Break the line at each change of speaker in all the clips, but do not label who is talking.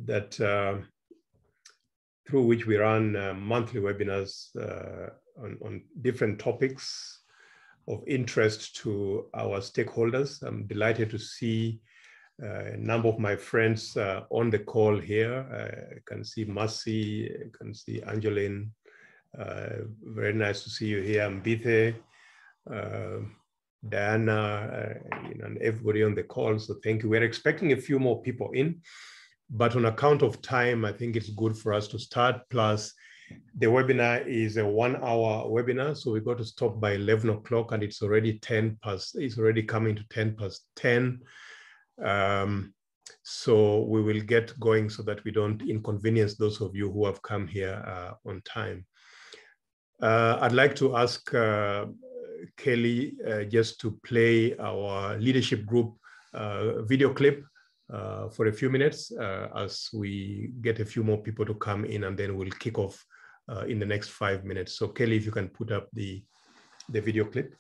that through which we run monthly webinars on different topics of interest to our stakeholders. I'm delighted to see a number of my friends on the call here. I can see Mercy, I can see Angeline. Very nice to see you here, Mbithe, Diana, and everybody on the call. So thank you. We're expecting a few more people in, but on account of time, I think it's good for us to start. Plus, the webinar is a 1-hour webinar, so we got to stop by 11 o'clock, and it's already 10 past. It's already coming to 10 past 10. So we will get going so that we don't inconvenience those of you who have come here on time. I'd like to ask Kelly just to play our leadership group video clip for a few minutes as we get a few more people to come in, and then we'll kick off in the next 5 minutes. So Kelly, if you can put up the video clip.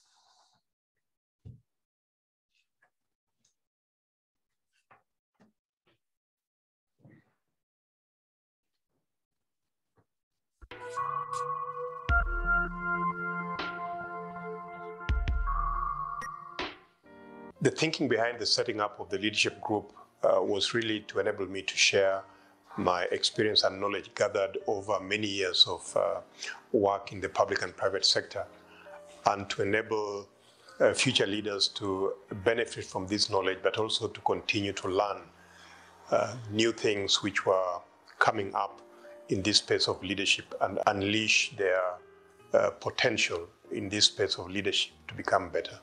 The thinking behind the setting up of the leadership group was really to enable me to share my experience and knowledge gathered over many years of work in the public and private sector, and to enable future leaders to benefit from this knowledge, but also to continue to learn new things which were coming up in this space of leadership and unleash their potential in this space of leadership to become better.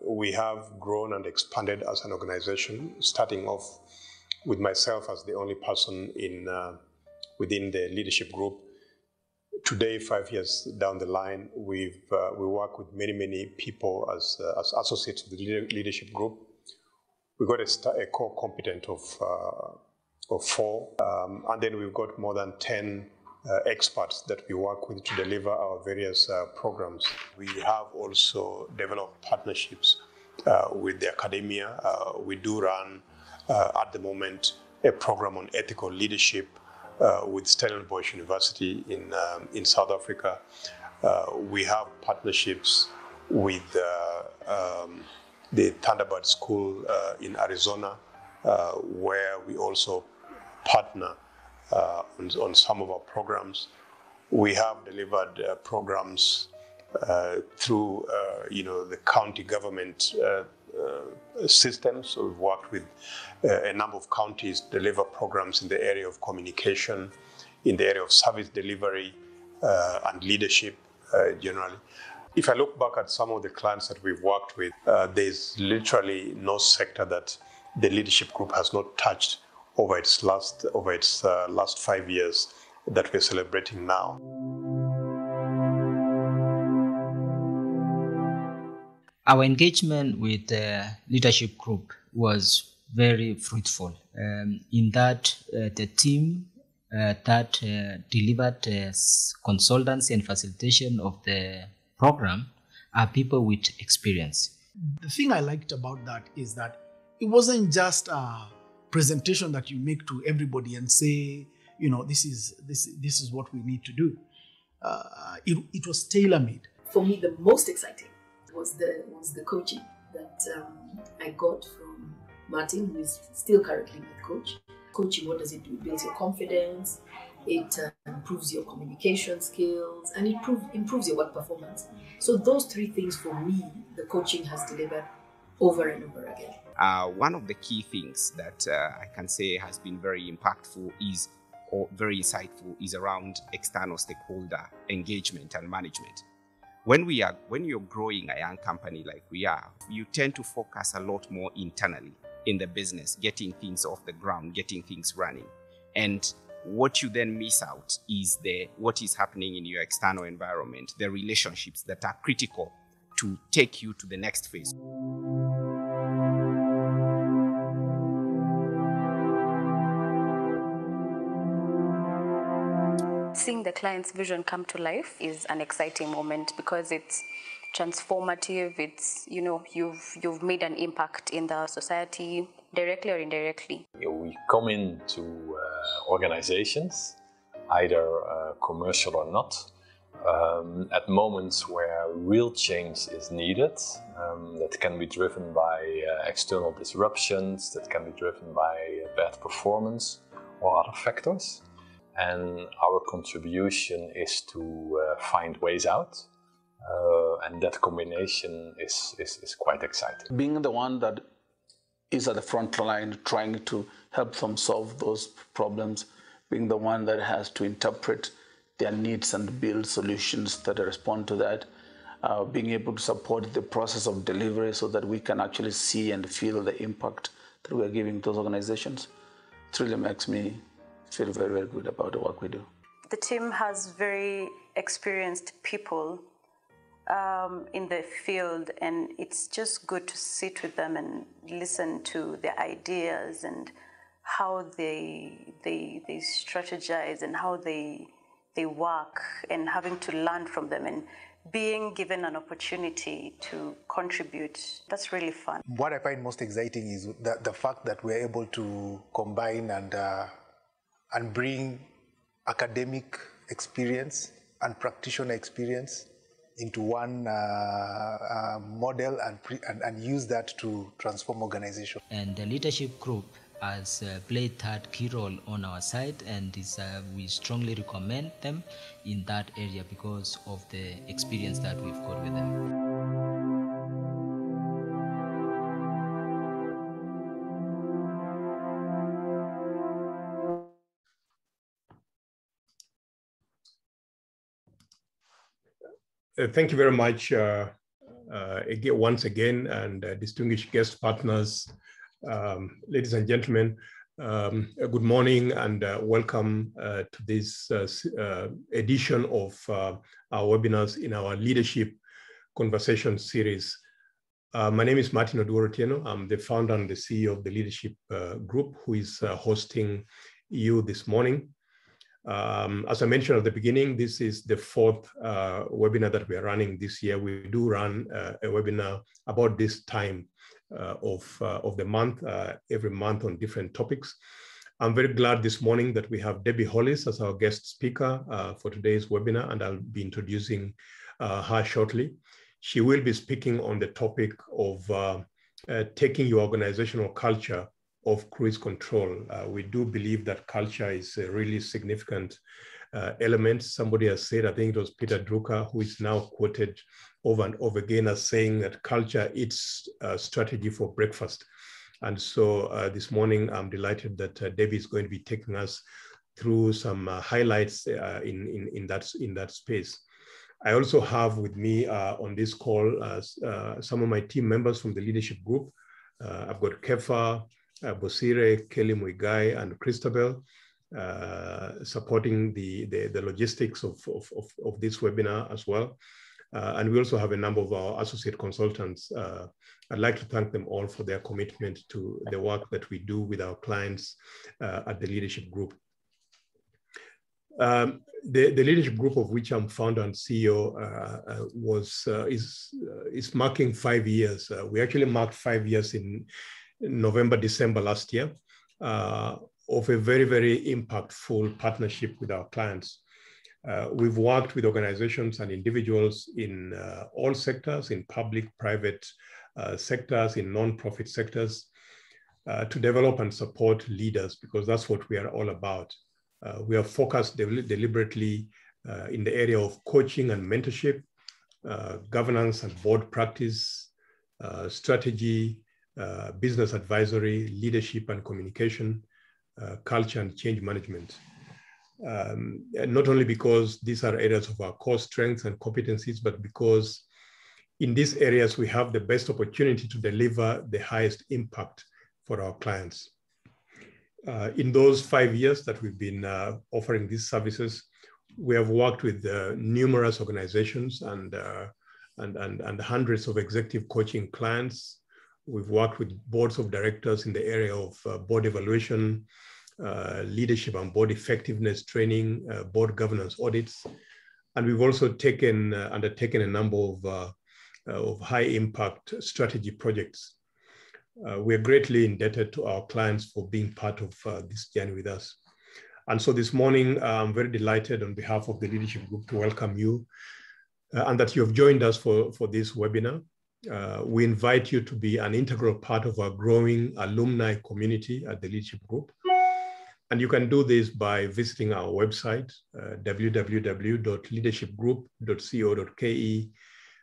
We have grown and expanded as an organization, starting off with myself as the only person within the leadership group. Today, 5 years down the line, we work with many people as associates of the leadership group. We've got a core competent of 4, and then we've got more than 10 experts that we work with to deliver our various programs. We have also developed partnerships with the academia. We do run, at the moment, a program on ethical leadership with Stellenbosch University in South Africa. We have partnerships with the Thunderbird School in Arizona, where we also partner on some of our programs. We have delivered programs through the county government system. So we've worked with a number of counties, deliver programs in the area of communication, in the area of service delivery and leadership generally. If I look back at some of the clients that we've worked with, there's literally no sector that the leadership group has not touched over its last 5 years that we're celebrating now.
Our engagement with the leadership group was very fruitful in that the team that delivered consultancy and facilitation of the program are people with experience.
The thing I liked about that is that it wasn't just a presentation that you make to everybody and say, this is what we need to do. It was tailor-made.
For me, the most exciting was the coaching that I got from Martin, who is still currently my coach. Coaching, what does it do? It builds your confidence, it improves your communication skills, and it improves your work performance. So those 3 things for me, the coaching has delivered over and over again.
One of the key things that I can say has been very impactful or very insightful is around external stakeholder engagement and management. When you're growing a young company like we are, you tend to focus a lot more internally in the business, getting things off the ground, getting things running. And what you then miss out is what is happening in your external environment, the relationships that are critical to take you to the next phase.
Seeing the client's vision come to life is an exciting moment because it's transformative. It's, you know, you've made an impact in the society directly or indirectly.
We come into organizations, either commercial or not, at moments where real change is needed, that can be driven by external disruptions, that can be driven by bad performance or other factors. And our contribution is to find ways out, and that combination is quite exciting.
Being the one that is at the front line trying to help them solve those problems, being the one that has to interpret their needs and build solutions that respond to that, being able to support the process of delivery so that we can actually see and feel the impact that we are giving those organizations, it really makes me feel very, very good about the work we do.
The team has very experienced people in the field, and it's just good to sit with them and listen to their ideas and how they strategize and how they work, and having to learn from them and being given an opportunity to contribute. That's really fun.
What I find most exciting is the fact that we're able to combine and bring academic experience and practitioner experience into one model and use that to transform organization.
And the leadership group has played that key role on our side, and we strongly recommend them in that area because of the experience that we've got with them.
Thank you very much once again, and distinguished guest partners, ladies and gentlemen, good morning and welcome to this edition of our webinars in our Leadership Conversation series. My name is Martin Oduor-Otieno. I'm the founder and the CEO of the Leadership Group, who is hosting you this morning. As I mentioned at the beginning, this is the fourth webinar that we are running this year. We do run a webinar about this time of the month, every month on different topics. I'm very glad this morning that we have Debbie Hollis as our guest speaker for today's webinar, and I'll be introducing her shortly. She will be speaking on the topic of taking your organizational culture of cruise control. We do believe that culture is a really significant element. Somebody has said, I think it was Peter Drucker, who is now quoted over and over again as saying that culture eats strategy for breakfast. And so this morning, I'm delighted that Debbie is going to be taking us through some highlights in that space. I also have with me on this call some of my team members from the leadership group. I've got Kefa, Bosire, Kelly Muigai, and Christabel supporting the logistics of this webinar as well. And we also have a number of our associate consultants. I'd like to thank them all for their commitment to the work that we do with our clients at the leadership group. The leadership group, of which I'm founder and CEO, is marking 5 years. We actually marked 5 years in November, December last year, of a very, very impactful partnership with our clients. We've worked with organizations and individuals in all sectors, in public, private sectors, in non-profit sectors, to develop and support leaders, because that's what we are all about. We are focused deliberately in the area of coaching and mentorship, governance and board practice, strategy, business advisory, leadership and communication, culture and change management. Not only because these are areas of our core strengths and competencies, but because in these areas we have the best opportunity to deliver the highest impact for our clients. In those 5 years that we've been offering these services, we have worked with numerous organizations and hundreds of executive coaching clients. We've worked with boards of directors in the area of board evaluation, leadership and board effectiveness training, board governance audits. And we've also undertaken a number of of high impact strategy projects. We are greatly indebted to our clients for being part of this journey with us. And so this morning, I'm very delighted on behalf of the leadership group to welcome you and that you have joined us for this webinar. We invite you to be an integral part of our growing alumni community at the leadership group. And you can do this by visiting our website, www.leadershipgroup.co.ke,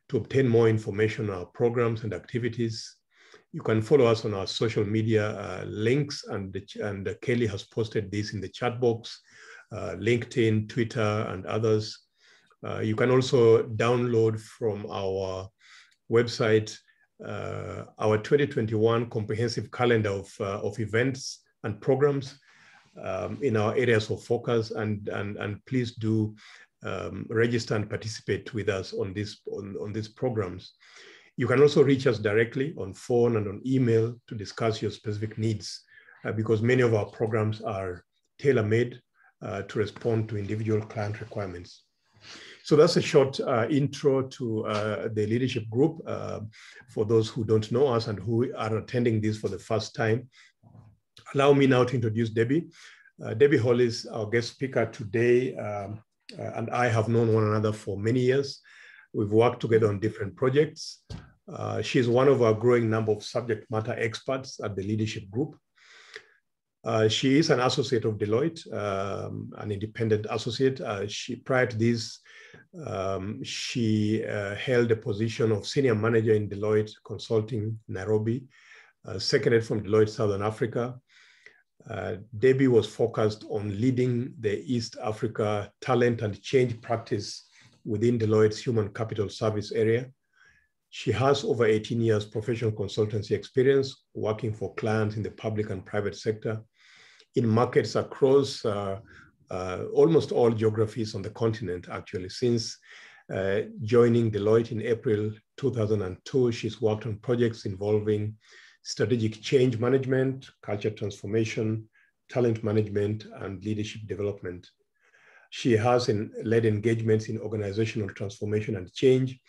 to obtain more information on our programs and activities. You can follow us on our social media links, and Kelly has posted this in the chat box, LinkedIn, Twitter, and others. You can also download from our website our 2021 comprehensive calendar of events and programs in our areas of focus, and please do register and participate with us on these programs. You can also reach us directly on phone and on email to discuss your specific needs, because many of our programs are tailor-made to respond to individual client requirements. So that's a short intro to the leadership group for those who don't know us and who are attending this for the first time. Allow me now to introduce Debbie. Debbie Hollis, our guest speaker today, and I have known one another for many years. We've worked together on different projects. She's one of our growing number of subject matter experts at the leadership group. She is an associate of Deloitte, an independent associate. Prior to this, she held a position of senior manager in Deloitte Consulting, Nairobi, seconded from Deloitte Southern Africa. Debbie was focused on leading the East Africa talent and change practice within Deloitte's human capital service area. She has over 18 years professional consultancy experience working for clients in the public and private sector in markets across almost all geographies on the continent, actually. Since joining Deloitte in April 2002, she's worked on projects involving strategic change management, culture transformation, talent management, and leadership development. She has led engagements in organizational transformation and change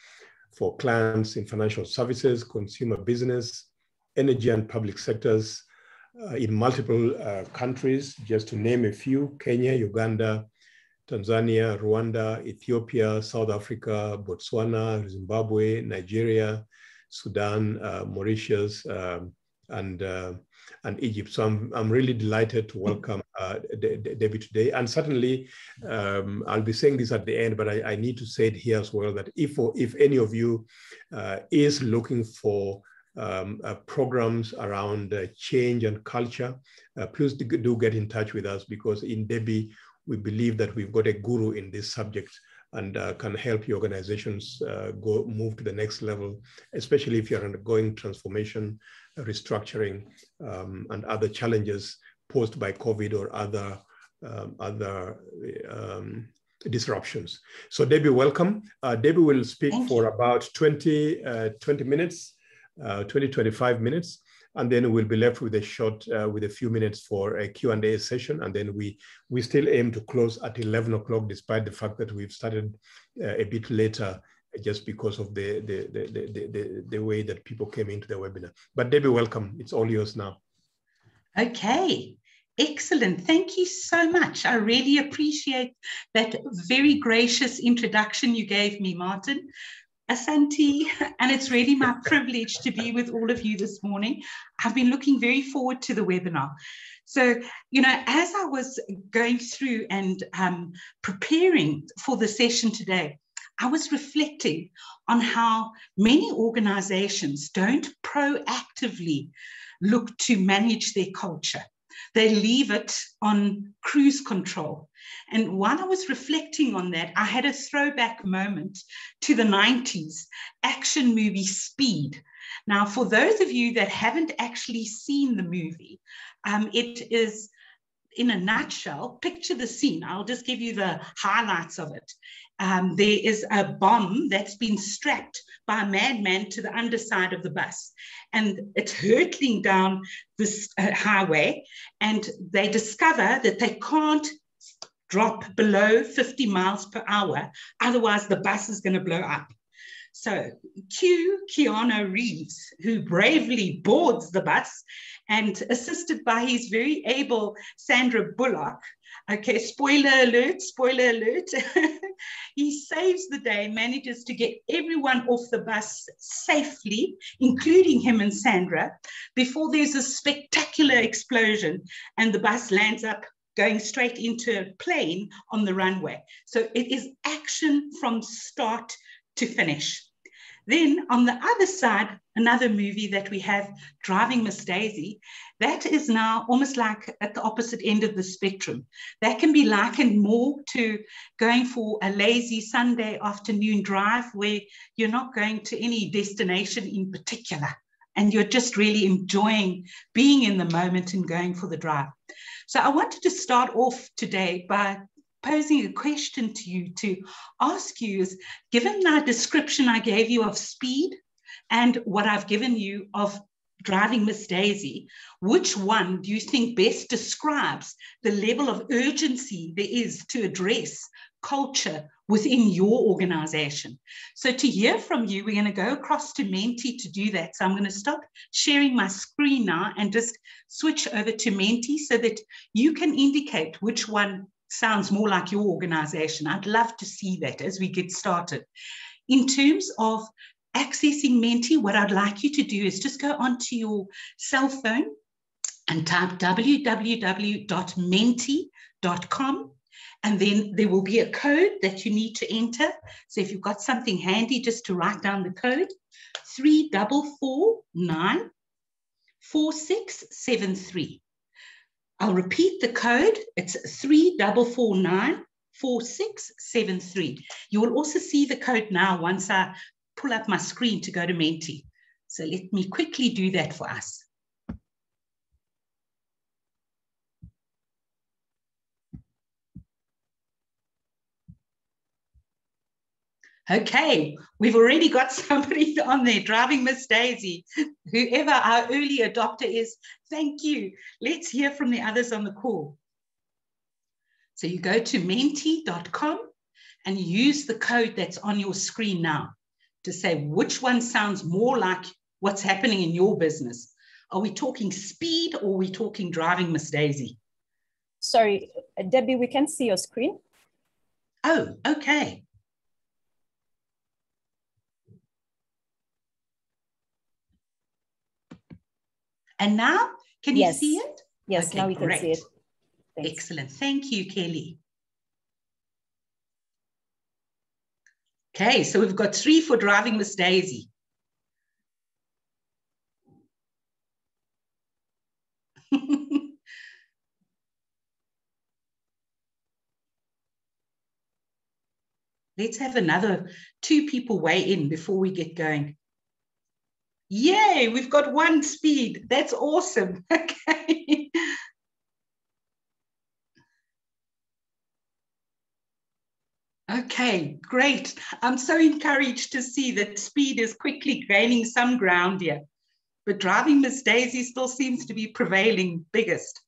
for clients in financial services, consumer business, energy and public sectors in multiple countries, just to name a few: Kenya, Uganda, Tanzania, Rwanda, Ethiopia, South Africa, Botswana, Zimbabwe, Nigeria, Sudan, Mauritius, and Egypt. So I'm really delighted to welcome Debbie today. And certainly, I'll be saying this at the end, but I need to say it here as well, that if any of you is looking for programs around change and culture, please do get in touch with us, because in Debbie, we believe that we've got a guru in this subject and can help your organizations move to the next level, especially if you're undergoing transformation, restructuring, and other challenges posed by COVID or other disruptions. So Debbie, welcome. Debbie will speak for about 20 minutes, 25 minutes, and then we'll be left with a few minutes for a Q&A session, and then we still aim to close at 11 o'clock, despite the fact that we've started a bit later, just because of the way that people came into the webinar. But Debbie, welcome. It's all yours now.
Okay. Excellent. Thank you so much. I really appreciate that very gracious introduction you gave me, Martin. Asante, and it's really my privilege to be with all of you this morning. I've been looking very forward to the webinar. So, as I was going through and preparing for the session today, I was reflecting on how many organizations don't proactively look to manage their culture. They leave it on cruise control. And while I was reflecting on that, I had a throwback moment to the 90s action movie Speed. Now, for those of you that haven't actually seen the movie, it is, in a nutshell, picture the scene. I'll just give you the highlights of it. There is a bomb that's been strapped by a madman to the underside of the bus, and it's hurtling down this highway, and they discover that they can't drop below 50 miles per hour, otherwise the bus is going to blow up. So cue Keanu Reeves, who bravely boards the bus and assisted by his very able Sandra Bullock. Okay, spoiler alert, spoiler alert. He saves the day, manages to get everyone off the bus safely, including him and Sandra, before there's a spectacular explosion and the bus lands up going straight into a plane on the runway. So it is action from start to finish. Then on the other side, another movie that we have, Driving Miss Daisy, that is now almost like at the opposite end of the spectrum. That can be likened more to going for a lazy Sunday afternoon drive where you're not going to any destination in particular, and you're just really enjoying being in the moment and going for the drive. So I wanted to start off today by posing a question to you, to ask you is, given that description I gave you of speed and what I've given you of Driving Miss Daisy, which one do you think best describes the level of urgency there is to address culture within your organization? So to hear from you, we're going to go across to Menti to do that. So I'm going to stop sharing my screen now and just switch over to Menti so that you can indicate which one sounds more like your organization. I'd love to see that as we get started. In terms of accessing Menti, what I'd like you to do is just go onto your cell phone and type www.menti.com, and then there will be a code that you need to enter. So if you've got something handy, just to write down the code, 34494673. I'll repeat the code. It's 34494673. You will also see the code now once I pull up my screen to go to Menti. So let me quickly do that for us. Okay, we've already got somebody on there, Driving Miss Daisy. Whoever our early adopter is, thank you. Let's hear from the others on the call. So you go to menti.com and use the code that's on your screen now to say which one sounds more like what's happening in your business. Are we talking speed or are we talking Driving Miss Daisy?
Sorry, Debbie, we can see your screen.
Oh, okay. And now, can you see it?
Yes,
okay,
now we can
great.
see it. Thanks.
Excellent. Thank you, Kelly. Okay, so we've got 3 for Driving Miss Daisy. Let's have another 2 people weigh in before we get going. Yay, we've got 1 speed. That's awesome. Okay. Okay, great. I'm so encouraged to see that speed is quickly gaining some ground here. But Driving Miss Daisy still seems to be prevailing biggest.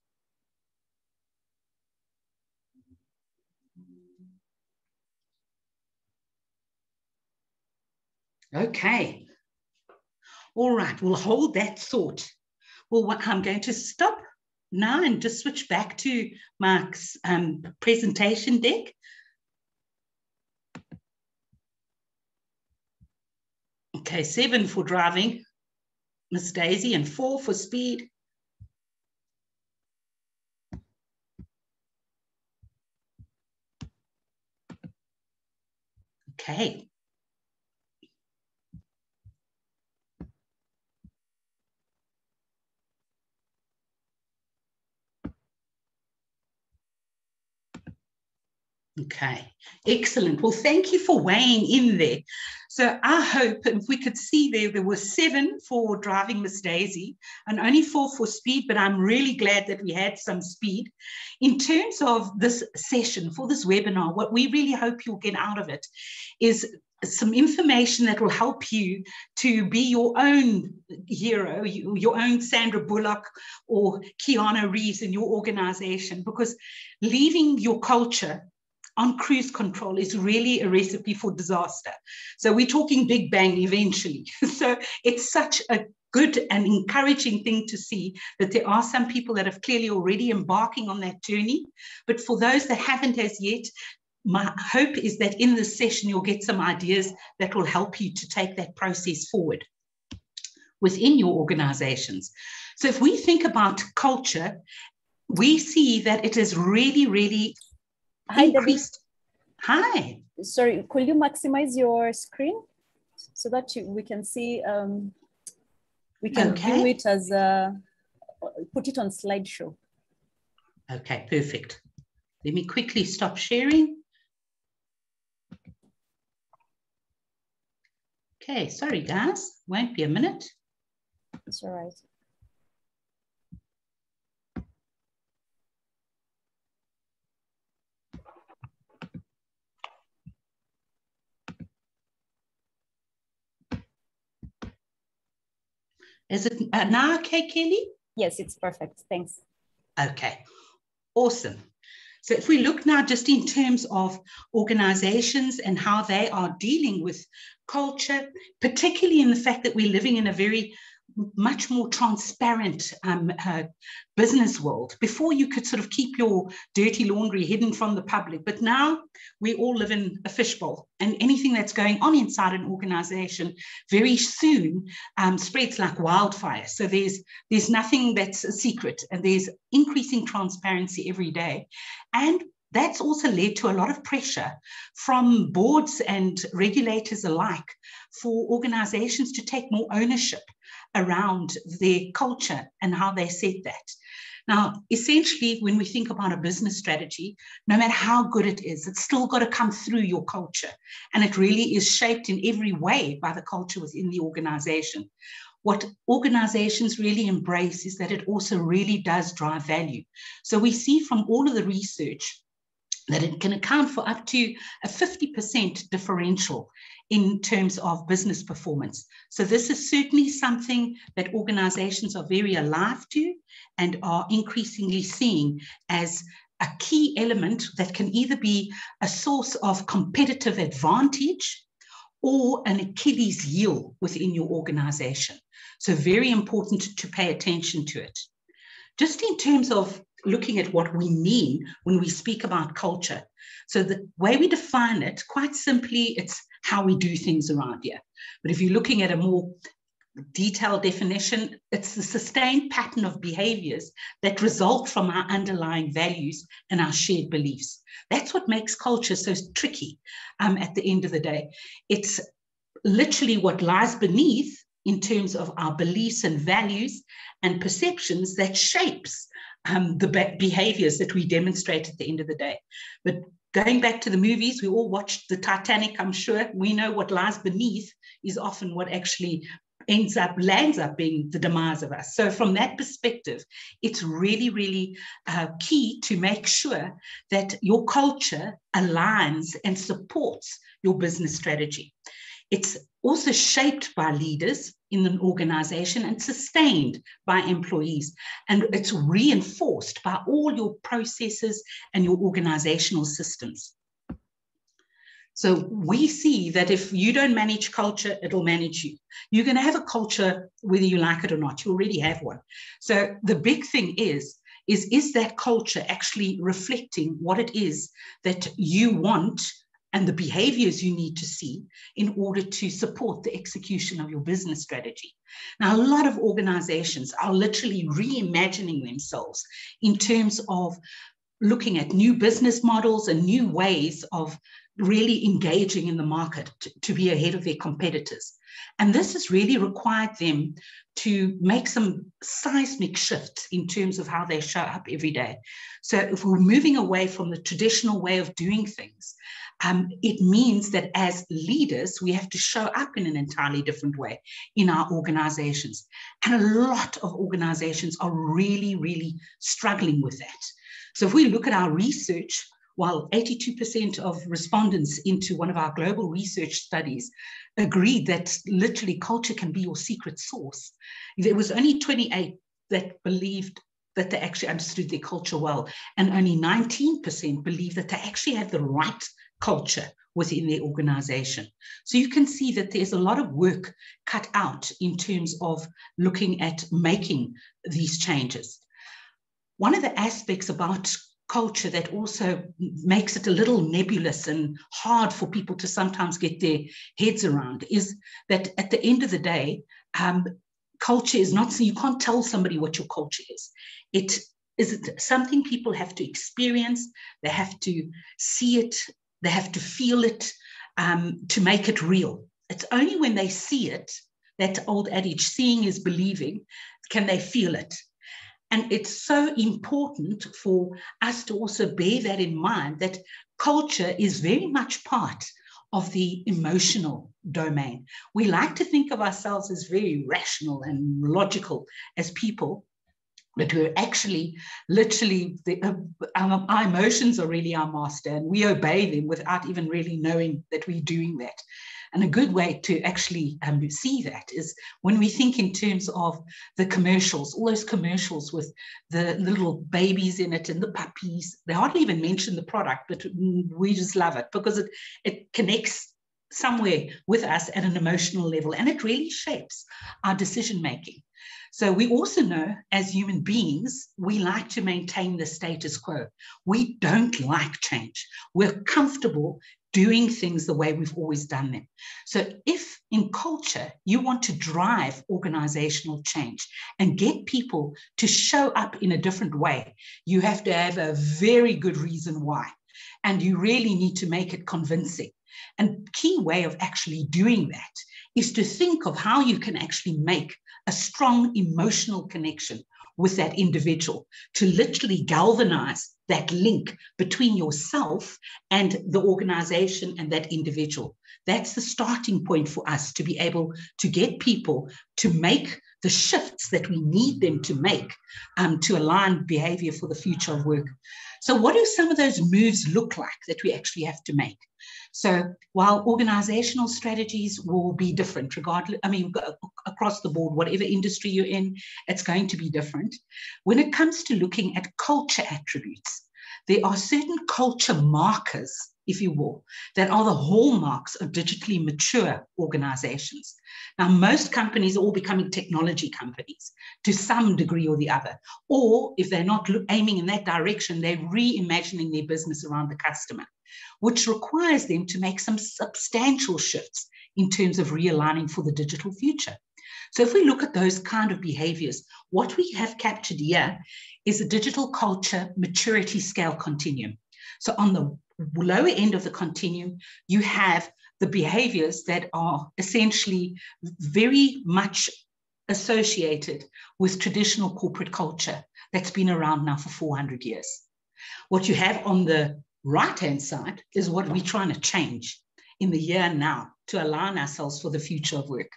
Okay. All right, we'll hold that thought. Well, I'm going to stop now and just switch back to Mark's presentation deck. Okay, 7 for Driving Miss Daisy and 4 for speed. Okay. Okay, excellent. Well, thank you for weighing in there. So I hope if we could see there were 7 for Driving Miss Daisy and only 4 for speed, but I'm really glad that we had some speed. In terms of this session, for this webinar, what we really hope you'll get out of it is some information that will help you to be your own hero, your own Sandra Bullock or Keanu Reeves in your organization, because leaving your culture on cruise control is really a recipe for disaster. So we're talking big bang eventually. So it's such a good and encouraging thing to see that there are some people that have clearly already embarking on that journey. But for those that haven't as yet, my hope is that in this session, you'll get some ideas that will help you to take that process forward within your organizations. So if we think about culture, we see that it is really, really increased. Hi.
Sorry, could you maximize your screen so that we can see, we can view it as, put it on slideshow.
Okay, perfect. Let me quickly stop sharing. Okay, sorry guys, won't be a minute.
It's all right.
Is it now okay, Kelly?
Yes, it's perfect. Thanks.
Okay, awesome. So if we look now just in terms of organizations and how they are dealing with culture, particularly in the fact that we're living in a very much more transparent business world. Before you could sort of keep your dirty laundry hidden from the public, but now we all live in a fishbowl, and anything that's going on inside an organization very soon spreads like wildfire. So there's nothing that's a secret, and there's increasing transparency every day. And that's also led to a lot of pressure from boards and regulators alike for organizations to take more ownership around their culture and how they set that. Now, essentially, when we think about a business strategy, no matter how good it is, it's still got to come through your culture. And it really is shaped in every way by the culture within the organization. What organizations really embrace is that it also really does drive value. So we see from all of the research that it can account for up to a 50% differential in terms of business performance. So this is certainly something that organizations are very alive to and are increasingly seeing as a key element that can either be a source of competitive advantage or an Achilles heel within your organization. So very important to pay attention to it. Just in terms of looking at what we mean when we speak about culture. So the way we define it, quite simply, it's how we do things around here. But if you're looking at a more detailed definition, it's the sustained pattern of behaviors that result from our underlying values and our shared beliefs. That's what makes culture so tricky at the end of the day. It's literally what lies beneath in terms of our beliefs and values and perceptions that shapes the behaviors that we demonstrate at the end of the day. But going back to the movies, we all watched the Titanic, I'm sure. We know what lies beneath is often what actually lands up being the demise of us. So from that perspective, it's really, really key to make sure that your culture aligns and supports your business strategy. It's also shaped by leaders in an organization and sustained by employees. And it's reinforced by all your processes and your organizational systems. So we see that if you don't manage culture, it'll manage you. You're going to have a culture whether you like it or not. You already have one. So the big thing is that culture actually reflecting what it is that you want and the behaviors you need to see in order to support the execution of your business strategy. Now, a lot of organizations are literally reimagining themselves in terms of looking at new business models and new ways of really engaging in the market to be ahead of their competitors. And this has really required them to make some seismic shifts in terms of how they show up every day. So if we're moving away from the traditional way of doing things, it means that as leaders, we have to show up in an entirely different way in our organizations. And a lot of organizations are really, really struggling with that. So if we look at our research, while 82% of respondents into one of our global research studies agreed that literally culture can be your secret sauce, there was only 28 that believed that they actually understood their culture well, and only 19% believe that they actually have the right culture within their organization. So you can see that there's a lot of work cut out in terms of looking at making these changes. One of the aspects about culture that also makes it a little nebulous and hard for people to sometimes get their heads around is that at the end of the day, culture is not, so you can't tell somebody what your culture is. It is something people have to experience, they have to see it, they have to feel it to make it real. It's only when they see it, that old adage, seeing is believing, can they feel it. And it's so important for us to also bear that in mind, that culture is very much part of the emotional domain. We like to think of ourselves as very rational and logical as people, but we're actually literally, our emotions are really our master, and we obey them without even really knowing that we're doing that. And a good way to actually see that is when we think in terms of the commercials, all those commercials with the little babies in it and the puppies. They hardly even mention the product, but we just love it because it connects somewhere with us at an emotional level, and it really shapes our decision making. So we also know as human beings, we like to maintain the status quo. We don't like change. We're comfortable doing things the way we've always done them. So if in culture you want to drive organizational change and get people to show up in a different way, you have to have a very good reason why. And you really need to make it convincing. And key way of actually doing that is to think of how you can actually make a strong emotional connection with that individual, to literally galvanize that link between yourself and the organization and that individual. That's the starting point for us to be able to get people to make the shifts that we need them to make to align behavior for the future of work. So what do some of those moves look like that we actually have to make? So while organizational strategies will be different, regardless, I mean, across the board, whatever industry you're in, it's going to be different. When it comes to looking at culture attributes, there are certain culture markers, if you will, that are the hallmarks of digitally mature organizations. Now, most companies are all becoming technology companies to some degree or the other, or if they're not aiming in that direction, they're reimagining their business around the customer, which requires them to make some substantial shifts in terms of realigning for the digital future. So if we look at those kind of behaviors, what we have captured here is a digital culture maturity scale continuum. So on the lower end of the continuum, you have the behaviors that are essentially very much associated with traditional corporate culture that's been around now for 400 years. What you have on the right-hand side is what we're trying to change in the year now to align ourselves for the future of work.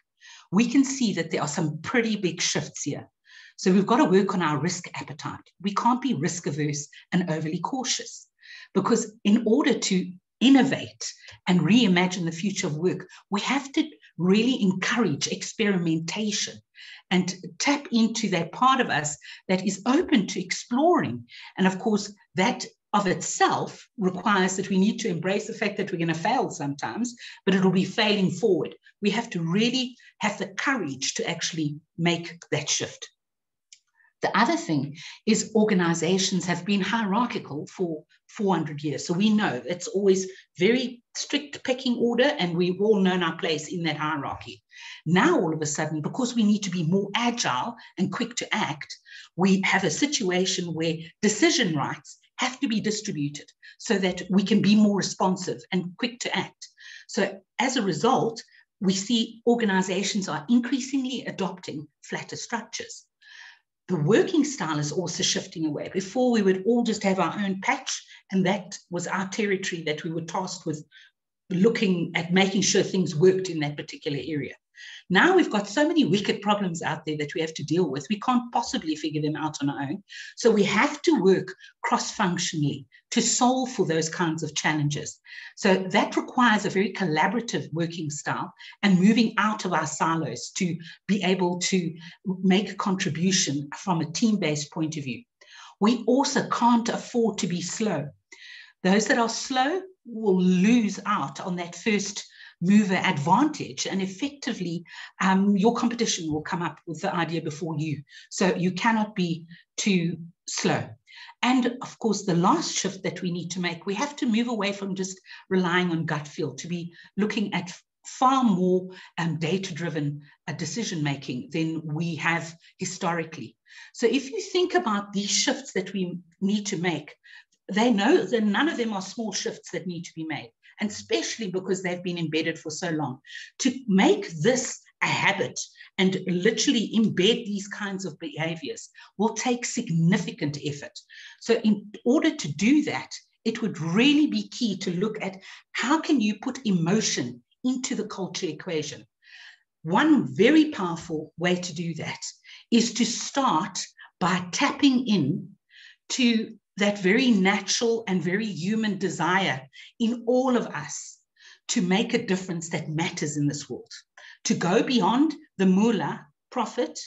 We can see that there are some pretty big shifts here. So we've got to work on our risk appetite. We can't be risk averse and overly cautious, because in order to innovate and reimagine the future of work, we have to really encourage experimentation and tap into that part of us that is open to exploring. And of course, that of itself requires that we need to embrace the fact that we're going to fail sometimes, but it'll be failing forward. We have to really have the courage to actually make that shift. The other thing is organizations have been hierarchical for 400 years. So we know it's always very strict pecking order, and we've all known our place in that hierarchy. Now, all of a sudden, because we need to be more agile and quick to act, we have a situation where decision rights have to be distributed so that we can be more responsive and quick to act. So as a result, we see organizations are increasingly adopting flatter structures. The working style is also shifting away. Before, we would all just have our own patch, and that was our territory that we were tasked with looking at making sure things worked in that particular area. Now we've got so many wicked problems out there that we have to deal with. We can't possibly figure them out on our own. So we have to work cross-functionally to solve for those kinds of challenges. So that requires a very collaborative working style and moving out of our silos to be able to make a contribution from a team-based point of view. We also can't afford to be slow. Those that are slow will lose out on that first mover advantage, and effectively your competition will come up with the idea before you. So you cannot be too slow. And of course, the last shift that we need to make, we have to move away from just relying on gut feel to be looking at far more data-driven decision-making than we have historically. So if you think about these shifts that we need to make, they know that none of them are small shifts that need to be made, and especially because they've been embedded for so long. To make this a habit and literally embed these kinds of behaviors will take significant effort. So in order to do that, it would really be key to look at how can you put emotion into the culture equation. One very powerful way to do that is to start by tapping in to that very natural and very human desire in all of us to make a difference that matters in this world, to go beyond the moolah, profit,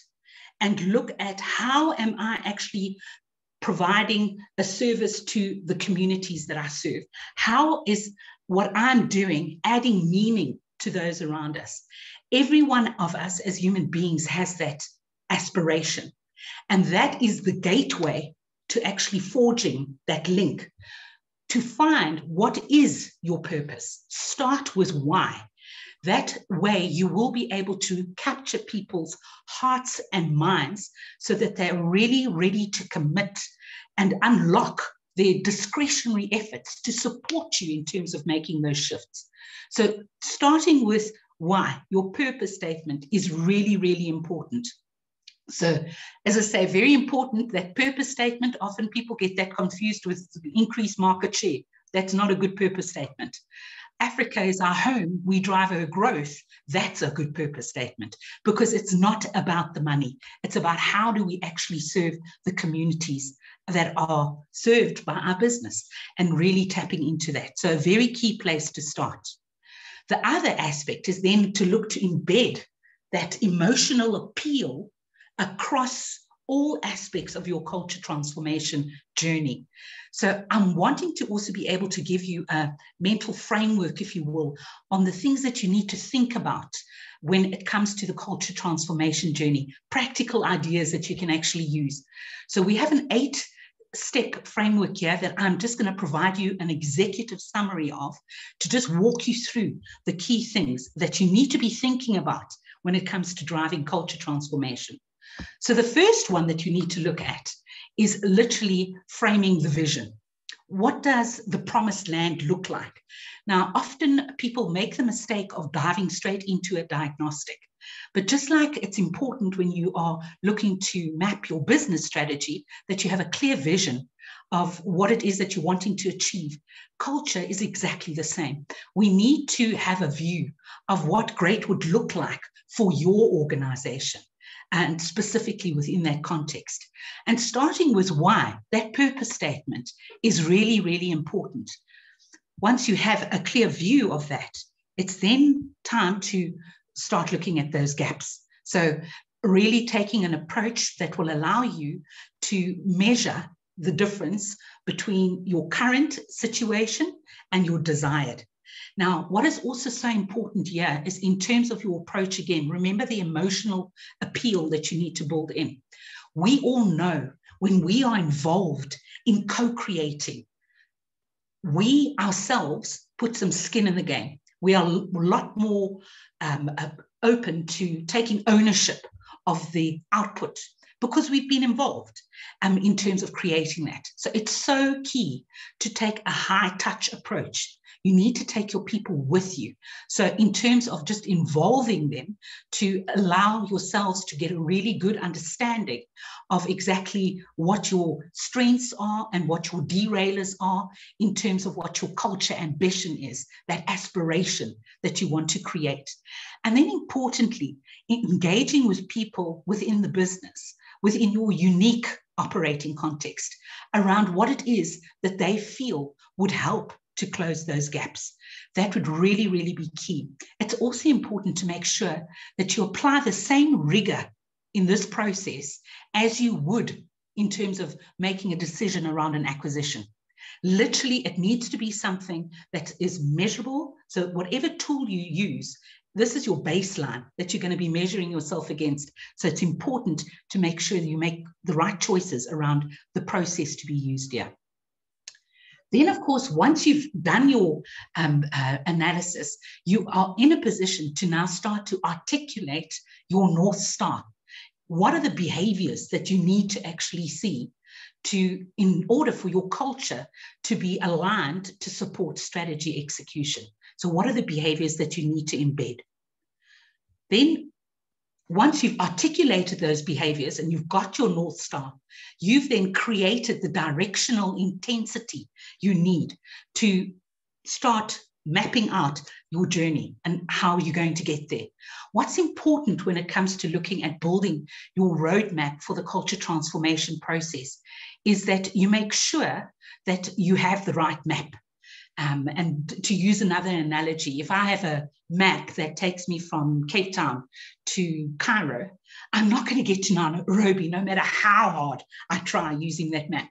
and look at how am I actually providing a service to the communities that I serve? How is what I'm doing adding meaning to those around us? Every one of us as human beings has that aspiration, and that is the gateway to actually forging that link to find what is your purpose. Start with why. That way you will be able to capture people's hearts and minds so that they're really ready to commit and unlock their discretionary efforts to support you in terms of making those shifts. So starting with why, your purpose statement is really, really important. So, as I say, very important, that purpose statement, often people get that confused with increased market share. That's not a good purpose statement. Africa is our home, we drive our growth. That's a good purpose statement because it's not about the money. It's about how do we actually serve the communities that are served by our business and really tapping into that. So a very key place to start. The other aspect is then to look to embed that emotional appeal across all aspects of your culture transformation journey. So I'm wanting to also be able to give you a mental framework, if you will, on the things that you need to think about when it comes to the culture transformation journey, practical ideas that you can actually use. So we have an 8-step framework here that I'm just going to provide you an executive summary of to just walk you through the key things that you need to be thinking about when it comes to driving culture transformation. So the first one that you need to look at is literally framing the vision. What does the promised land look like? Now, often people make the mistake of diving straight into a diagnostic. But just like it's important when you are looking to map your business strategy, that you have a clear vision of what it is that you're wanting to achieve, culture is exactly the same. We need to have a view of what great would look like for your organization, and specifically within that context. And starting with why, that purpose statement is really, really important. Once you have a clear view of that, it's then time to start looking at those gaps. So really taking an approach that will allow you to measure the difference between your current situation and your desired. Now, what is also so important here is in terms of your approach again, remember the emotional appeal that you need to build in. We all know when we are involved in co-creating, we ourselves put some skin in the game. We are a lot more open to taking ownership of the output because we've been involved in terms of creating that. So it's so key to take a high touch approach You need to take your people with you. So in terms of just involving them to allow yourselves to get a really good understanding of exactly what your strengths are and what your derailers are in terms of what your culture ambition is, that aspiration that you want to create. And then importantly, engaging with people within the business, within your unique operating context, around what it is that they feel would help to close those gaps. That would really, really be key. It's also important to make sure that you apply the same rigor in this process as you would in terms of making a decision around an acquisition. Literally, it needs to be something that is measurable. So whatever tool you use, this is your baseline that you're going to be measuring yourself against. So it's important to make sure that you make the right choices around the process to be used here. Then, of course, once you've done your analysis, you are in a position to now start to articulate your North Star. What are the behaviors that you need to actually see in order for your culture to be aligned to support strategy execution? So what are the behaviors that you need to embed? Then, once you've articulated those behaviors and you've got your North Star, you've then created the directional intensity you need to start mapping out your journey and how you're going to get there. What's important when it comes to looking at building your roadmap for the culture transformation process is that you make sure that you have the right map. And to use another analogy, if I have a map that takes me from Cape Town to Cairo, I'm not going to get to Nairobi no matter how hard I try using that map.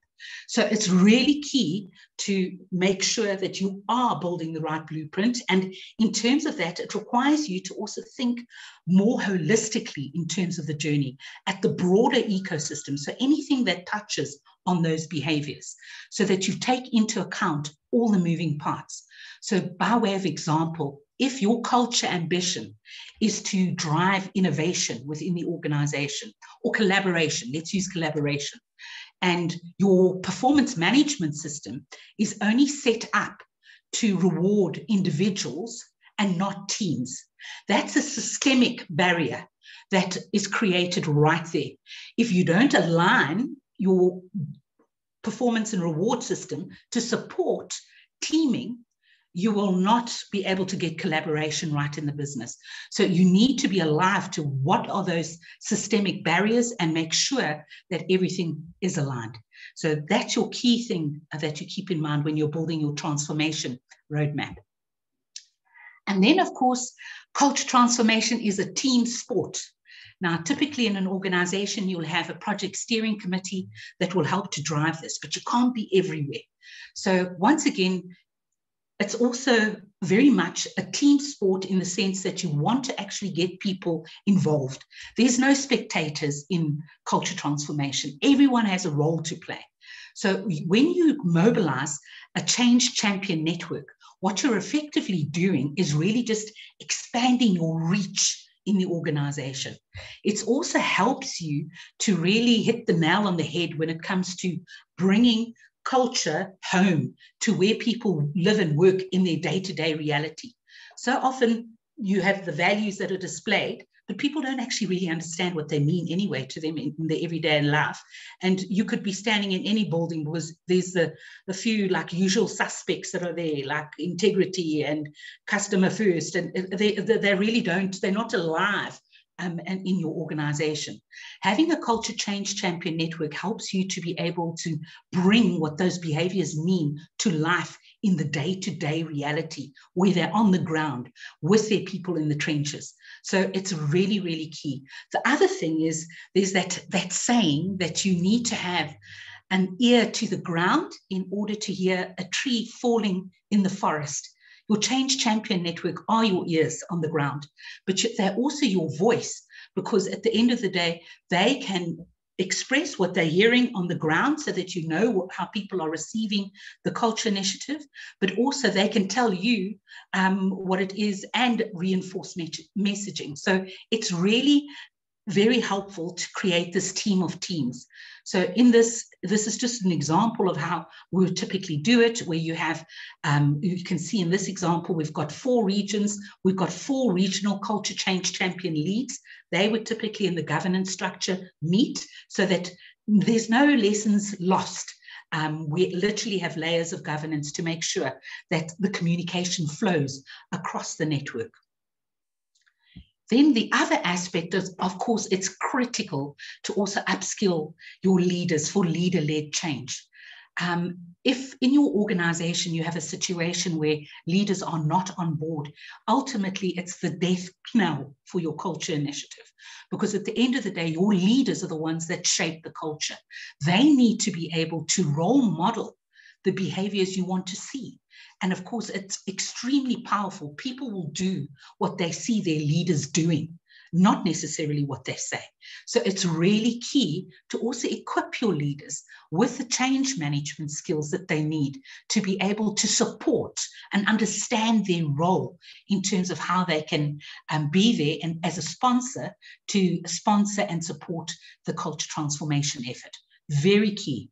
So it's really key to make sure that you are building the right blueprint. And in terms of that, it requires you to also think more holistically in terms of the journey at the broader ecosystem. So anything that touches on those behaviors so that you take into account all the moving parts. So by way of example, if your culture ambition is to drive innovation within the organization or collaboration, let's use collaboration, and your performance management system is only set up to reward individuals and not teams, that's a systemic barrier that is created right there. If you don't align your performance and reward system to support teaming, you will not be able to get collaboration right in the business. So you need to be alive to what are those systemic barriers and make sure that everything is aligned. So that's your key thing that you keep in mind when you're building your transformation roadmap. And then, of course, culture transformation is a team sport. Now, typically in an organization, you'll have a project steering committee that will help to drive this, but you can't be everywhere. So once again, it's also very much a team sport in the sense that you want to actually get people involved. There's no spectators in culture transformation. Everyone has a role to play. So when you mobilize a change champion network, what you're effectively doing is really just expanding your reach in the organization. It also helps you to really hit the nail on the head when it comes to bringing culture home to where people live and work in their day-to-day reality. So often you have the values that are displayed, but people don't actually really understand what they mean anyway to them in their everyday life. And you could be standing in any building because there's the few like usual suspects that are there, like integrity and customer first, and they really don't, they're not alive and in your organization. Having a culture change champion network helps you to be able to bring what those behaviors mean to life in the day-to-day reality where they're on the ground with their people in the trenches. So it's really, really key. The other thing is there's that saying that you need to have an ear to the ground in order to hear a tree falling in the forest. Your change champion network are your ears on the ground, but they're also your voice, because at the end of the day, they can express what they're hearing on the ground so that you know how people are receiving the culture initiative, but also they can tell you what it is and reinforce messaging. So it's really very helpful to create this team of teams. So in this is just an example of how we would typically do it, where you have, you can see in this example, we've got 4 regions, we've got 4 regional culture change champion leads. They would typically in the governance structure meet so that there's no lessons lost. We literally have layers of governance to make sure that the communication flows across the network. Then the other aspect is, of course, it's critical to also upskill your leaders for leader-led change. If in your organization you have a situation where leaders are not on board, ultimately it's the death knell for your culture initiative. Because at the end of the day, your leaders are the ones that shape the culture. They need to be able to role model the behaviors you want to see. And of course, it's extremely powerful. People will do what they see their leaders doing, not necessarily what they say. So it's really key to also equip your leaders with the change management skills that they need to be able to support and understand their role in terms of how they can be there and as a sponsor to sponsor and support the culture transformation effort. Very key.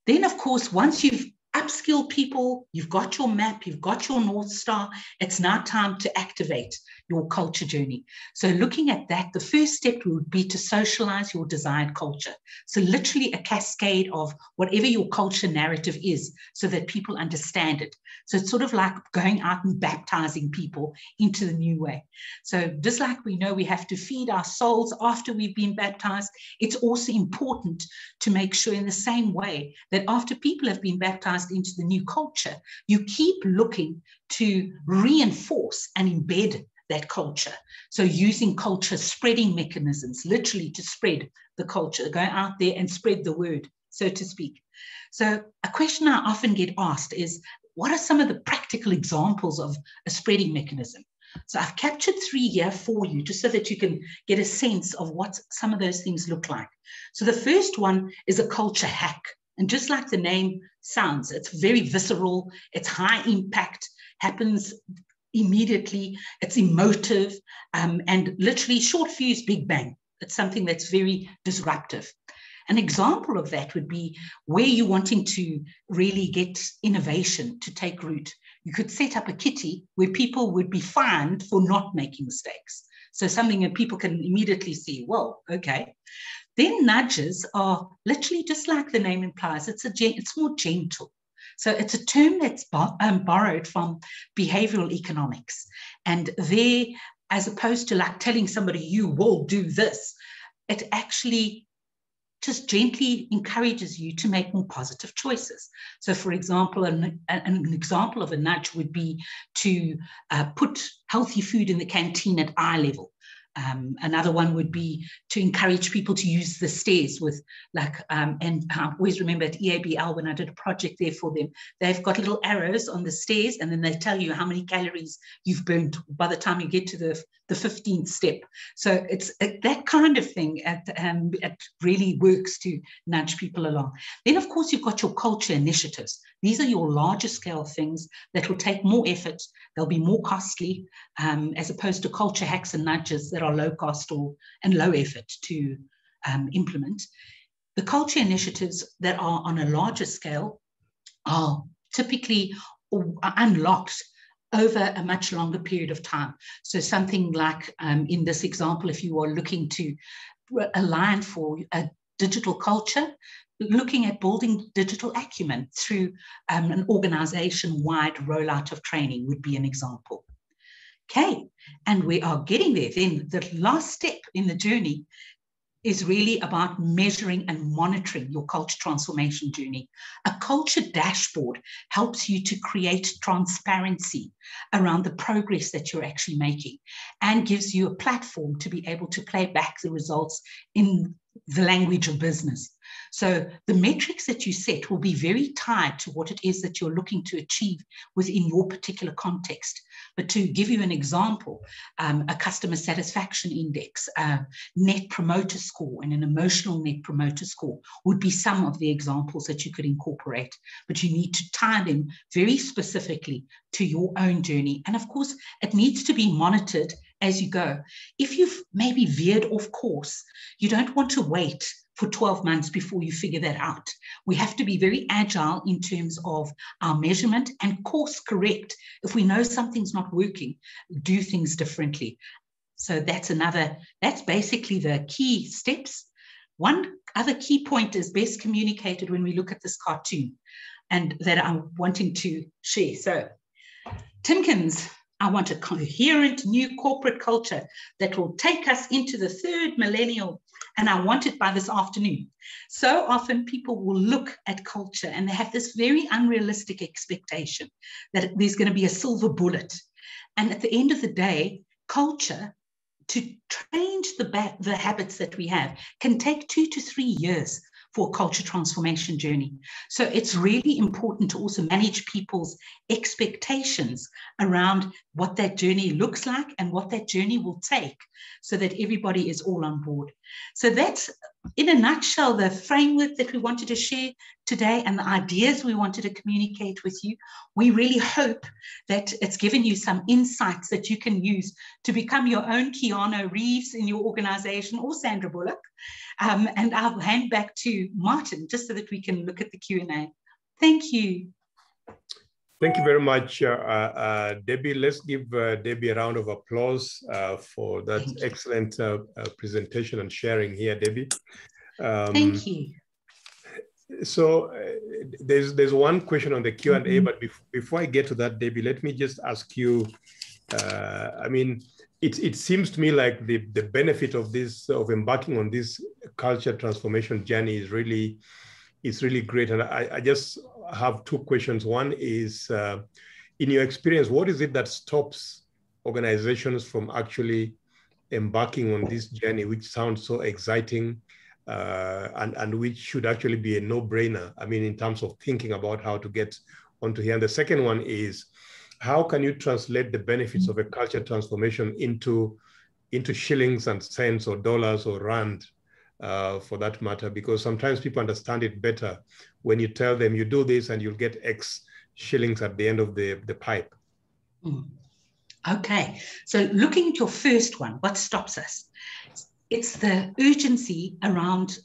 Then, of course, once you've upskilled people, you've got your map, you've got your North Star, it's now time to activate your culture journey. So looking at that, the first step would be to socialize your desired culture. So literally a cascade of whatever your culture narrative is so that people understand it. So it's sort of like going out and baptizing people into the new way. So just like we know we have to feed our souls after we've been baptized, it's also important to make sure in the same way that after people have been baptized into the new culture, you keep looking to reinforce and embed that culture. So using culture spreading mechanisms, literally to spread the culture, go out there and spread the word, so to speak. So a question I often get asked is, what are some of the practical examples of a spreading mechanism? So I've captured 3 here for you, just so that you can get a sense of what some of those things look like. So the first one is a culture hack. And just like the name sounds, it's very visceral, it's high impact, happens immediately, it's emotive, and literally short fuse, big bang. It's something that's very disruptive. An example of that would be where you're wanting to really get innovation to take root. You could set up a kitty where people would be fined for not making mistakes. So something that people can immediately see, whoa, okay. Then nudges are literally just like the name implies, it's more gentle. So it's a term that's borrowed from behavioral economics. And there, as opposed to like telling somebody, you will do this, it actually just gently encourages you to make more positive choices. So for example, an example of a nudge would be to put healthy food in the canteen at eye level. Another one would be to encourage people to use the stairs with like, and I always remember at EABL when I did a project there for them, they've got little arrows on the stairs and then they tell you how many calories you've burnt by the time you get to the 15th step. So it's that kind of thing. It really works to nudge people along. Then of course you've got your culture initiatives. These are your larger scale things that will take more effort. They'll be more costly as opposed to culture hacks and nudges that are low cost and low effort to implement. The culture initiatives that are on a larger scale are typically unlocked over a much longer period of time. So something like in this example, if you are looking to align for a digital culture, looking at building digital acumen through an organization-wide rollout of training would be an example. Okay, and we are getting there. Then the last step in the journey is really about measuring and monitoring your culture transformation journey. A culture dashboard helps you to create transparency around the progress that you're actually making and gives you a platform to be able to play back the results in the language of business. So the metrics that you set will be very tied to what it is that you're looking to achieve within your particular context. But to give you an example, a customer satisfaction index, net promoter score, and an emotional net promoter score would be some of the examples that you could incorporate. But you need to tie them very specifically to your own journey. And of course, it needs to be monitored as you go. If you've maybe veered off course, you don't want to wait for 12 months before you figure that out. We have to be very agile in terms of our measurement and course correct. If we know something's not working, do things differently. So that's basically the key steps. One other key point is best communicated when we look at this cartoon, and that I'm wanting to share. So Timkins, I want a coherent new corporate culture that will take us into the third millennial, and I want it by this afternoon. So often people will look at culture and they have this very unrealistic expectation that there's going to be a silver bullet. And at the end of the day, culture, to change the habits that we have, can take 2 to 3 years for a culture transformation journey. So it's really important to also manage people's expectations around what that journey looks like and what that journey will take, so that everybody is all on board. So that's, in a nutshell, the framework that we wanted to share today and the ideas we wanted to communicate with you. We really hope that it's given you some insights that you can use to become your own Keanu Reeves in your organization, or Sandra Bullock. And I'll hand back to Martin, just so that we can look at the Q&A. Thank you.
Thank you very much, Debbie. Let's give Debbie a round of applause for that excellent presentation and sharing here, Debbie.
Thank you.
So there's one question on the Q&A, but before I get to that, Debbie, let me just ask you, I mean, it seems to me like the benefit of this, of embarking on this culture transformation journey is really great. And I just have 2 questions. One is, in your experience, what is it that stops organizations from actually embarking on this journey, which sounds so exciting and which should actually be a no-brainer, I mean, in terms of thinking about how to get onto here? And the second one is, how can you translate the benefits of a culture transformation into shillings and cents or dollars or rand, for that matter? Because sometimes people understand it better when you tell them you do this and you'll get X shillings at the end of the pipe.
Okay, so looking at your first one, what stops us? It's the urgency around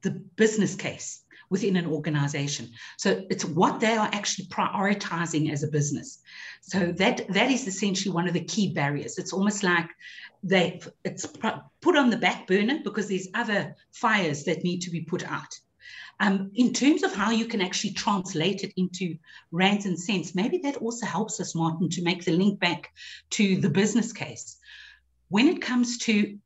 the business case within an organization. So it's what they are actually prioritizing as a business. So that is essentially one of the key barriers. It's almost like it's put on the back burner because there's other fires that need to be put out. In terms of how you can actually translate it into rands and cents, maybe that also helps us, Martin, to make the link back to the business case. When it comes to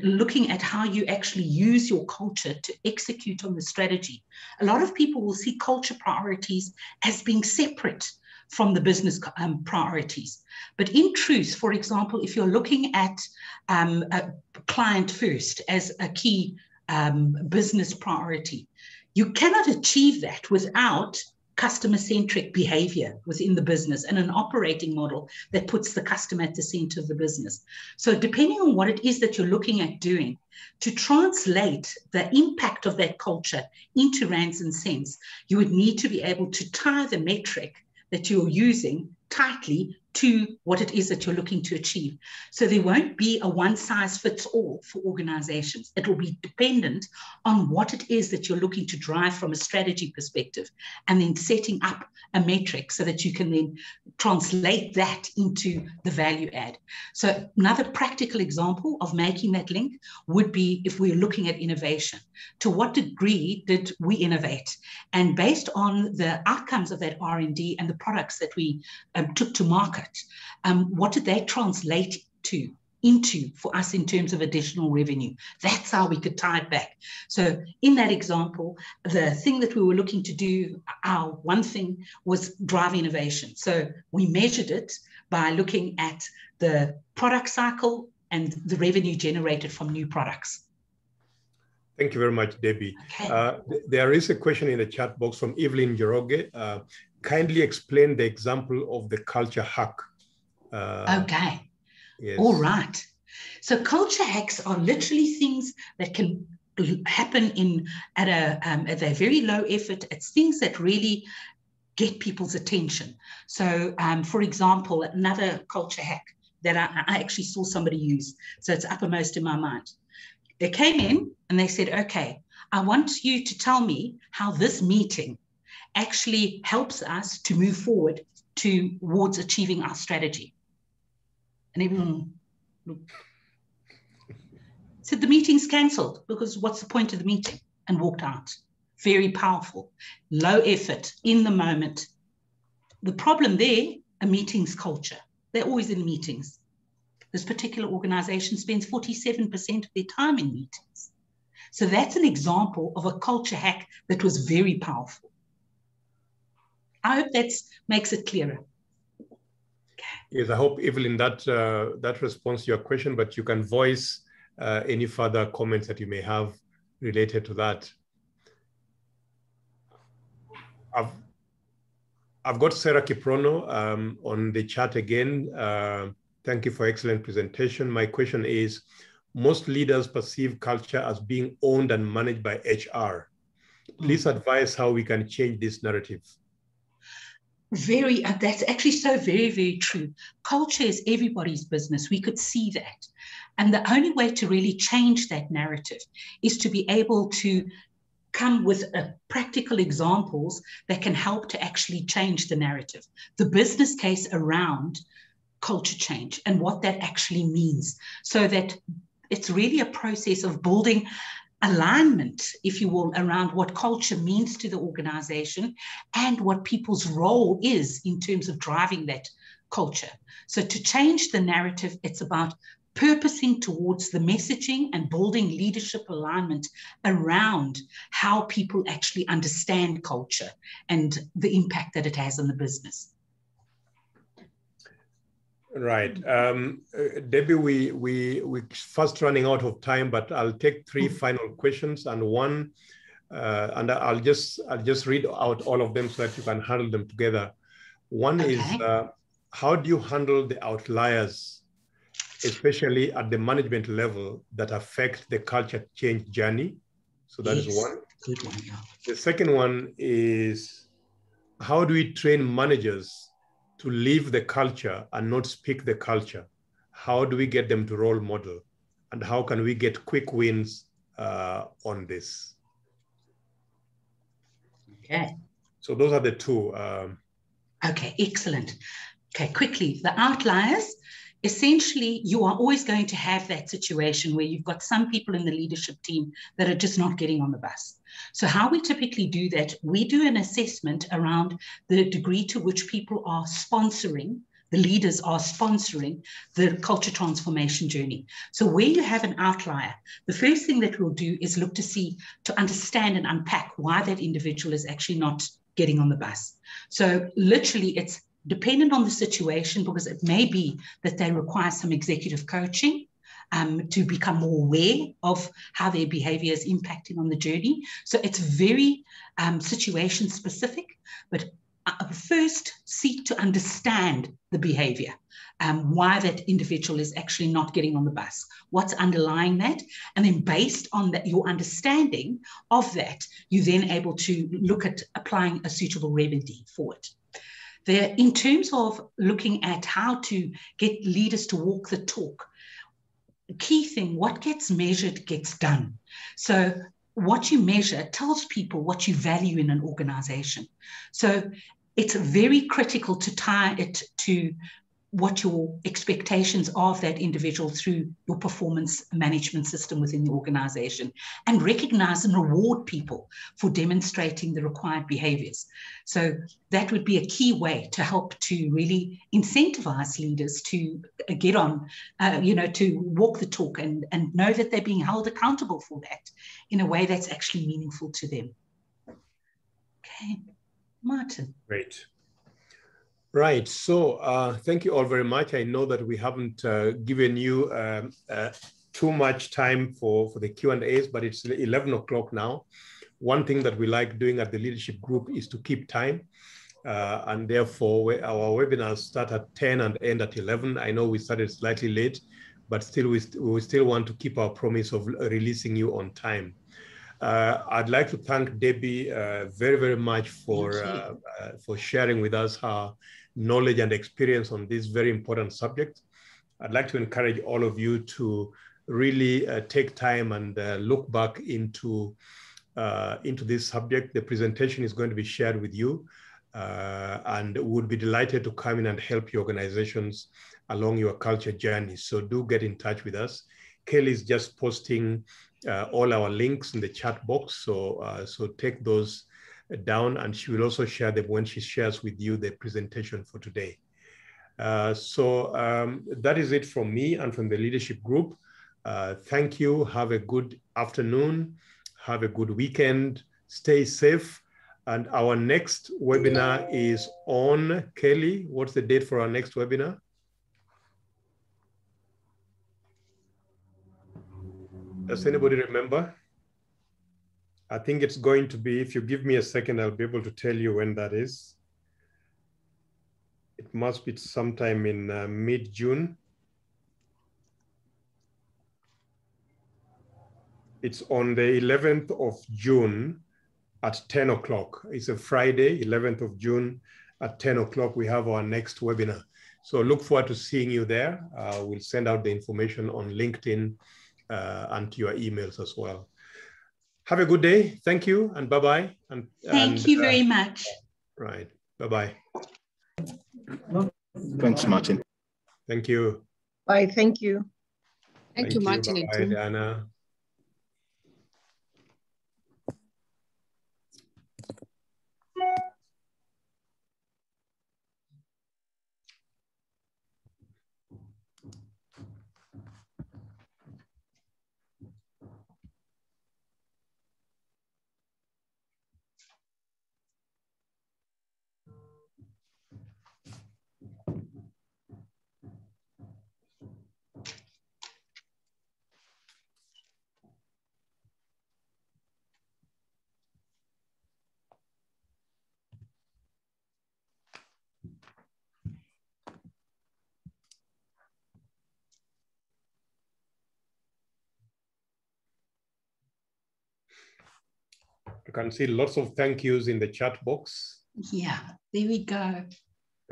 looking at how you actually use your culture to execute on the strategy, a lot of people will see culture priorities as being separate from the business priorities. But in truth, for example, if you're looking at a client first as a key business priority, you cannot achieve that without customer-centric behavior within the business and an operating model that puts the customer at the center of the business. So depending on what it is that you're looking at doing, to translate the impact of that culture into rands and cents, you would need to be able to tie the metric that you're using tightly to what it is that you're looking to achieve. So there won't be a one-size-fits-all for organizations. It will be dependent on what it is that you're looking to drive from a strategy perspective, and then setting up a metric so that you can then translate that into the value add. So another practical example of making that link would be if we're looking at innovation. To what degree did we innovate? And based on the outcomes of that R&D and the products that we took to market, what did they translate into for us in terms of additional revenue? That's how we could tie it back. So in that example, the thing that we were looking to do, our one thing was drive innovation. So we measured it by looking at the product cycle and the revenue generated from new products.
Thank you very much, Debbie.
Okay.
There is a question in the chat box from Evelyn Joroge. Kindly explain the example of the culture hack.
Okay.
Yes.
All right. So culture hacks are literally things that can happen at a very low effort. It's things that really get people's attention. So, for example, another culture hack that I actually saw somebody use. So it's uppermost in my mind. They came in and they said, okay, I want you to tell me how this meeting actually helps us to move forward towards achieving our strategy. And everyone said the meeting's cancelled because what's the point of the meeting? And walked out. Very powerful, low effort, in the moment. The problem there, a meeting's culture. They're always in meetings. This particular organization spends 47% of their time in meetings. So that's an example of a culture hack that was very powerful. I hope that makes it clearer.
Yes, I hope, Evelyn, that responds to your question, but you can voice any further comments that you may have related to that. I've got Sarah Kiprono on the chat again. Thank you for excellent presentation. My question is, most leaders perceive culture as being owned and managed by HR. Please advise how we can change this narrative.
That's actually so very, very true. Culture is everybody's business. We could see that. And the only way to really change that narrative is to be able to come with practical examples that can help to actually change the narrative, the business case around culture change and what that actually means, so that it's really a process of building alignment, if you will, around what culture means to the organization and what people's role is in terms of driving that culture. So to change the narrative, it's about purposing towards the messaging and building leadership alignment around how people actually understand culture and the impact that it has on the business.
Right. Debbie, we're fast running out of time, but I'll take three final questions, and one, and I'll just read out all of them so that you can handle them together. One is, how do you handle the outliers, especially at the management level, that affect the culture change journey? So that is one.
Good one, yeah.
The second one is, how do we train managers to live the culture and not speak the culture? How do we get them to role model? And how can we get quick wins on this?
Okay.
So those are the two.
Okay, excellent. Okay, quickly, the outliers. Essentially, you are always going to have that situation where you've got some people in the leadership team that are just not getting on the bus. So how we typically do that, we do an assessment around the degree to which people are sponsoring, the leaders are sponsoring the culture transformation journey. So where you have an outlier, the first thing that we'll do is look to understand and unpack why that individual is actually not getting on the bus. So literally it's dependent on the situation, because it may be that they require some executive coaching to become more aware of how their behavior is impacting on the journey. So it's very situation specific, but first seek to understand the behavior, why that individual is actually not getting on the bus, what's underlying that, and then based on that, your understanding of that, you're then able to look at applying a suitable remedy for it. In terms of looking at how to get leaders to walk the talk, key thing, what gets measured gets done. So what you measure tells people what you value in an organization. So it's very critical to tie it to what your expectations are of that individual through your performance management system within the organization, and recognize and reward people for demonstrating the required behaviors. So that would be a key way to help to really incentivize leaders to get on, to walk the talk and know that they're being held accountable for that in a way that's actually meaningful to them. Okay, Martin.
Great. Right, so thank you all very much. I know that we haven't given you too much time for the Q&As, but it's 11 o'clock now. One thing that we like doing at the leadership group is to keep time, and therefore our webinars start at 10 and end at 11. I know we started slightly late, but still we still want to keep our promise of releasing you on time. I'd like to thank Debbie very, very much for sharing with us her knowledge and experience on this very important subject. I'd like to encourage all of you to really take time and look back into this subject. The presentation is going to be shared with you, and would be delighted to come in and help your organizations along your culture journey. So do get in touch with us. Kelly is just posting all our links in the chat box. So, so take those down, and she will also share them when she shares with you the presentation for today. That is it from me and from the leadership group. Thank you. Have a good afternoon. Have a good weekend. Stay safe. And our next webinar is on, Kelly, what's the date for our next webinar? Does anybody remember? I think it's going to be, if you give me a second, I'll be able to tell you when that is. It must be sometime in mid-June. It's on the 11th of June at 10 o'clock. It's a Friday, 11th of June at 10 o'clock. We have our next webinar. So look forward to seeing you there. We'll send out the information on LinkedIn and to your emails as well. Have a good day. Thank you and bye-bye.
Thank you very much.
Right. Bye-bye.
Thanks, Martin.
Thank you.
Bye. Thank you.
Thank you, Martin. Bye, Diana. You can see lots of thank yous in the chat box.
Yeah, there we go.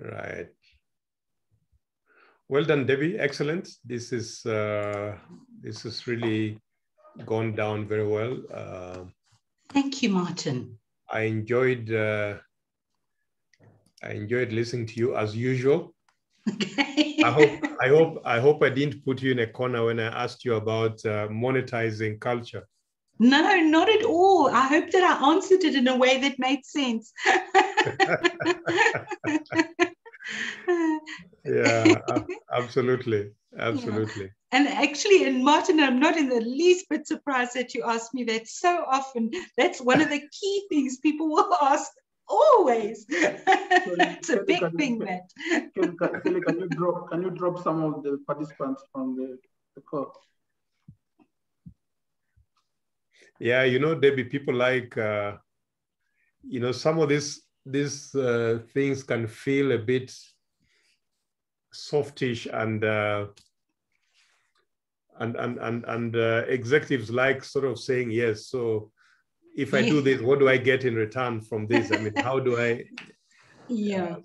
Right. Well done, Debbie. Excellent. This is really gone down very well.
Thank you, Martin.
I enjoyed listening to you as usual.
Okay.
I hope I didn't put you in a corner when I asked you about monetizing culture.
No, not at all. I hope that I answered it in a way that made sense.
Yeah, absolutely. Absolutely.
Yeah. And actually, and Martin, I'm not in the least bit surprised that you asked me that so often. That's one of the key things people will ask always. It's a big thing, Matt.
Kelly, can you drop some of the participants from the call?
Yeah, you know, Debbie, people like, you know, some of these things can feel a bit softish, and executives like sort of saying yes. So if I do this, what do I get in return from this? I mean, how do I?
Yeah.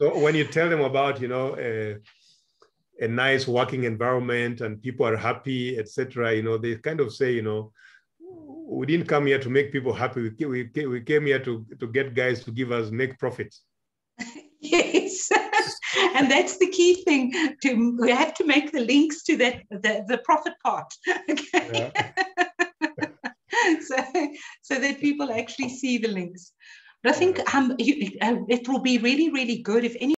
So when you tell them about, you know, a nice working environment and people are happy, etc., you know, they kind of say, you know, we didn't come here to make people happy. We came here to get guys to make profit.
Yes, and that's the key thing. We have to make the links to that the profit part. Okay. Yeah. so that people actually see the links. But I think it will be really, really good if any